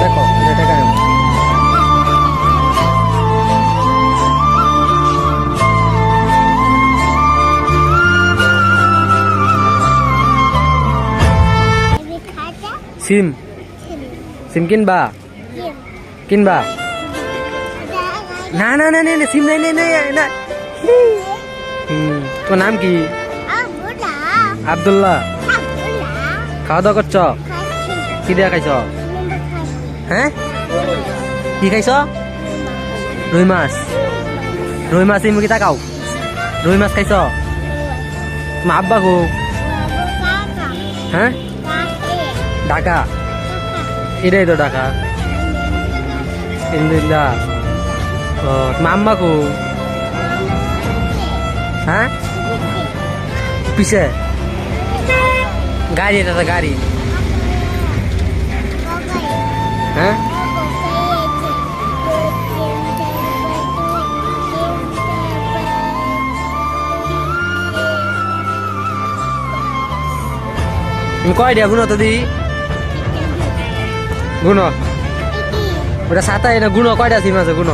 দেখো এটা টাকা নেব। সিম সিম কিনবা কিনবা না না না না সিম নাই নাই নাই না। তোর নাম কি? আব্দুল্লাহ। খাওয়া দাওয়া করছ? কি দিয়া খাইছ? হ্যাঁ কি খাইছ? রুই মাছ। রুই মাছ মুখে তাকাও। রুই মাছ খাইছ? তোমার আব্বা গো? হ্যাঁ ঢাকা। এটাই তো ঢাকা। ইন্দা ও তোমার আম্মা গো? হ্যাঁ পিছে গাড়ি, এটা গাড়ি। হ্যাঁ তুমি কয়টা গুণ তো দি গুণ ওটা সাতা এটা গুণ কয়টা সিম আছে গুণ?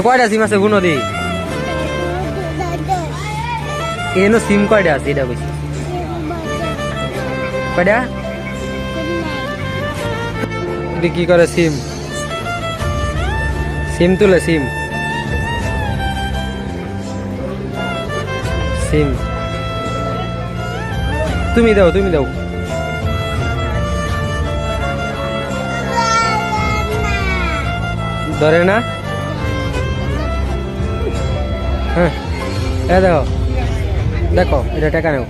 কয়টা সিম আছে গুণ দি এনো সিম কয়টা আছে এটা কইছি কয়টা? এটা কি করে সিম? সিম তুলে সিম সিম তুমি দাও তুমি দাও। ধরে না। হ্যাঁ দেখো দেখো এটা টাকা নেও।